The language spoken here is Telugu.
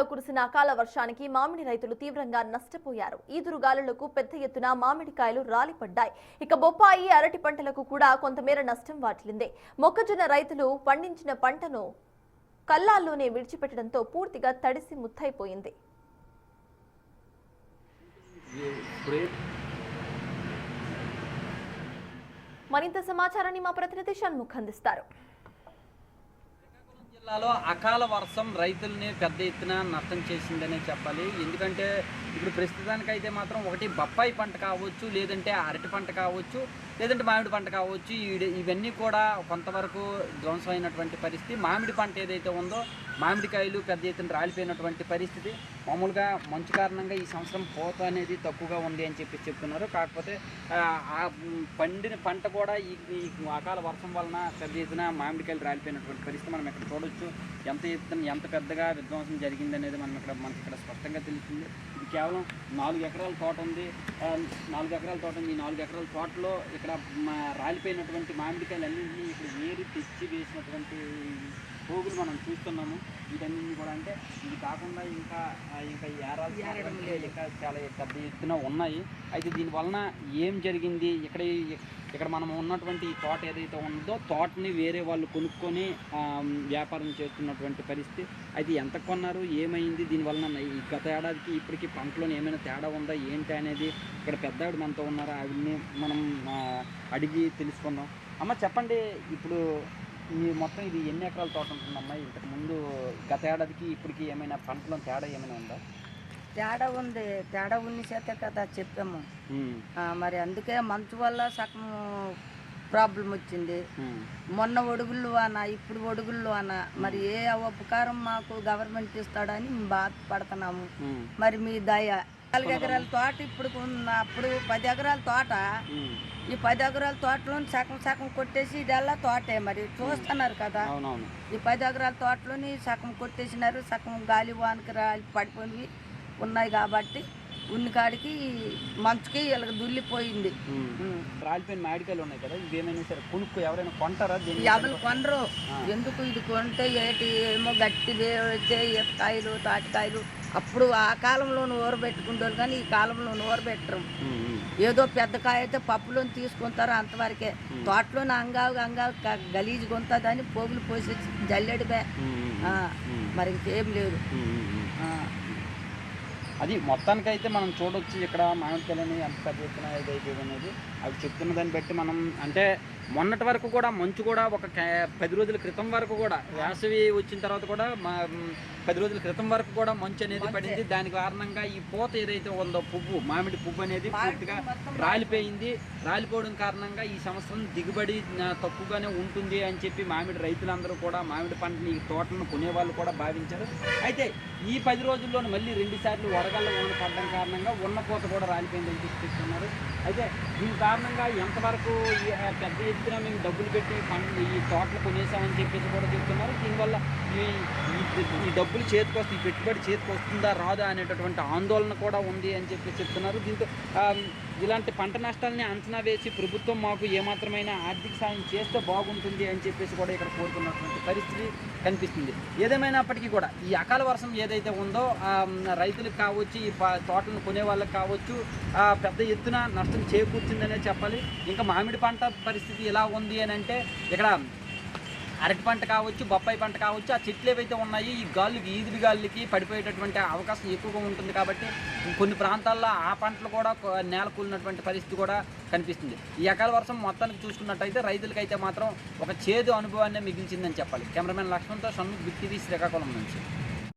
కురిసిన అకాల వర్షానికి మామిడి రైతులు తీవ్రంగా నష్టపోయారు. ఈదురుగాలులకు పెద్ద ఎత్తున మామిడికాయలు రాలిపడ్డాయి. ఇక బొప్పాయి, అరటి పంటలకు కూడా కొంతమేర నష్టం వాటిల్లింది. మొక్కజొన్న రైతులు పండించిన పంటను కల్లాల్లోనే విడిచిపెట్టడంతో పూర్తిగా తడిసి ముద్దైపోయింది. మరింత సమాచారాన్ని మా ప్రతినిధి షణ్ముఖ్ అందిస్తారు. జిల్లాలో అకాల వర్షం రైతుల్ని పెద్ద ఎత్తున నష్టం చేసిందనే చెప్పాలి. ఎందుకంటే ఇప్పుడు ప్రస్తుతానికైతే మాత్రం ఒకటి బొప్పాయి పంట కావచ్చు, లేదంటే అరటి పంట కావచ్చు, లేదంటే మామిడి పంట కావచ్చు, ఇవన్నీ కూడా కొంతవరకు ధ్వంసమైనటువంటి పరిస్థితి. మామిడి పంట ఏదైతే ఉందో మామిడికాయలు పెద్ద ఎత్తున రాలిపోయినటువంటి పరిస్థితి. మామూలుగా మంచు కారణంగా ఈ సంవత్సరం పూత అనేది తక్కువగా ఉంది అని చెప్పి చెప్తున్నారు. కాకపోతే ఆ పండిన పంట కూడా ఈ అకాల వర్షం వలన పెద్ద ఎత్తున మామిడికాయలు రాలిపోయినటువంటి పరిస్థితి మనం ఇక్కడ చూడవచ్చు. ఎంత పెద్దగా విధ్వంసం జరిగింది అనేది మనకి ఇక్కడ స్పష్టంగా తెలుస్తుంది. ఇది కేవలం 4 ఎకరాల తోట ఉంది. 4 ఎకరాల తోట ఉంది. ఈ 4 ఎకరాల తోటలో ఇక్కడ రాలిపోయినటువంటి మామిడికాయలు అన్నింటినీ ఇక్కడ ఏరి తెచ్చి వేసినటువంటి పోగులు మనం చూస్తున్నాము. వీటన్నింటినీ కూడా అంటే ఇది కాకుండా ఇంకా ఇంకా చాలా పెద్ద ఎత్తున ఉన్నాయి. అయితే దీనివలన ఏం జరిగింది, ఇక్కడ మనం ఉన్నటువంటి ఈ తోట ఏదైతే ఉందో తోటని వేరే వాళ్ళు కొనుక్కొని వ్యాపారం చేస్తున్నటువంటి పరిస్థితి. అయితే ఎంత కొన్నారు, ఏమైంది, దీనివలన ఈ గత ఏడాదికి ఇప్పటికీ పంటలోనే ఏమైనా తేడా ఉందా ఏంటి అనేది ఇక్కడ పెద్దావిడ మనతో ఉన్నారా, అవన్నీ మనం అడిగి తెలుసుకుందాం. అమ్మ చెప్పండి, ఇప్పుడు ఈ మొత్తం ఇది ఎన్ని ఎకరాల తోట ఉంటుందమ్మా? ఇంతకుముందు గత ఏడాదికి ఇప్పటికి ఏమైనా పంటలో తేడా ఏమైనా ఉందా? తేడా ఉంది. తేడా ఉన్న చేతే కదా చెప్పాము. మరి అందుకే మంచు వల్ల సగం ప్రాబ్లం వచ్చింది. మొన్న ఒడుగుళ్ళు అన్న, ఇప్పుడు ఒడుగుళ్ళు అన్న, మరి ఏ ఉపకారం మాకు గవర్నమెంట్ ఇస్తాడని మేము బాధపడుతున్నాము. మరి మీ దయ. 4 ఎకరాల తోట ఇప్పుడు అప్పుడు 10 ఎకరాల తోట, ఈ 10 ఎకరాల తోటలో సగం కొట్టేసి ఇదల్లా తోటే. మరి చూస్తున్నారు కదా, ఈ 10 ఎకరాల తోటలోని సగం కొట్టేసినారు. సగం గాలి వానకి పడిపోయి ఉన్నాయి కాబట్టి ఉన్నకాడికి మంచుకి ఇలాగ దుల్లిపోయింది. రాలిపోయిన మామిడికాయలు ఉన్నాయి కదా, ఇవేమైనా సరే కొనుక్కో ఎవరైనా కొంటారా? ఎవరు కొనరు. ఎందుకు ఇది కొంటే ఏమో గట్టి వచ్చే ఈతకాయలు, తాటికాయలు అప్పుడు ఆ కాలంలో ఊరబెట్టుకుంటారు కానీ ఈ కాలంలో ఊరబెట్టరు. ఏదో పెద్ద కాయ అయితే పప్పులో తీసుకుంటారు, అంతవరకే. తోటలోని అంగా గలీజు కొంటుందని పోగులు పోసి జల్లెడిపే, మరి ఇంకేం లేదు. అది మొత్తానికైతే మనం చూడవచ్చు ఇక్కడ మామిడికాయలని ఎంత పెద్ద ఎత్తున ఏదైతే అనేది అవి చెప్తున్న దాన్ని బట్టి మనం అంటే మొన్నటి వరకు కూడా మంచు కూడా ఒక 10 రోజుల క్రితం వరకు కూడా వేసవి వచ్చిన తర్వాత కూడా 10 రోజుల క్రితం వరకు కూడా మంచు అనేది పడింది. దాని కారణంగా ఈ పూత ఏదైతే ఉందో మామిడి పువ్వు అనేది పూర్తిగా రాలిపోయింది. రాలిపోవడం కారణంగా ఈ సంవత్సరం దిగుబడి తక్కువగానే ఉంటుంది అని చెప్పి మామిడి రైతులందరూ కూడా మామిడి పంటని ఈ తోటలను కొనేవాళ్ళు కూడా భావించారు. అయితే ఈ 10 రోజుల్లోనే మళ్ళీ 2 సార్లు వడగళ్ళ వాన పడడం కారణంగా ఉన్న పూత కూడా రాలిపోయిందని చెప్తున్నారు. అయితే దీని కారణంగా ఎంతవరకు పెద్ద ఎత్తున మేము డబ్బులు పెట్టి ఈ తోటలు కొనేసామని చెప్పేసి కూడా చెప్తున్నారు. దీనివల్ల ఈ డబ్బులు చేతికి వస్తుంది, ఈ పెట్టుబడి చేతికి వస్తుందా రాదా అనేటటువంటి ఆందోళన కూడా ఉంది అని చెప్పి చెప్తున్నారు. దీంతో ఇలాంటి పంట నష్టాలని అంచనా వేసి ప్రభుత్వం మాకు ఏమాత్రమైనా ఆర్థిక సాయం చేస్తే బాగుంటుంది అని చెప్పేసి కూడా ఇక్కడ కోరుతున్నటువంటి పరిస్థితి కనిపిస్తుంది. ఏదేమైనప్పటికీ కూడా ఈ అకాల వర్షం ఏదైతే ఉందో రైతులకు కావచ్చు, ఈ తోటలను కొనే వాళ్ళకి కావచ్చు పెద్ద ఎత్తున నష్టం చేకూర్చిందనే చెప్పాలి. ఇంకా మామిడి పంట పరిస్థితి ఎలా ఉంది అని అంటే ఇక్కడ అరటి పంట కావచ్చు, బొప్పాయి పంట కావచ్చు, ఆ చెట్లు ఏవైతే ఉన్నాయి ఈ ఈదురు గాలికి పడిపోయేటటువంటి అవకాశం ఎక్కువగా ఉంటుంది. కాబట్టి కొన్ని ప్రాంతాల్లో ఆ పంటలు కూడా నేల కూలినటువంటి పరిస్థితి కూడా కనిపిస్తుంది. ఈ అకాల వర్షం మొత్తానికి చూసుకున్నట్టయితే రైతులకైతే మాత్రం ఒక చేదు అనుభవాన్ని మిగిల్చిందని చెప్పాలి. కెమెరామెన్ లక్ష్మణ్తో షణ్ముఖ్, బిగ్ టీవీ, శ్రీకాకుళం నుంచి.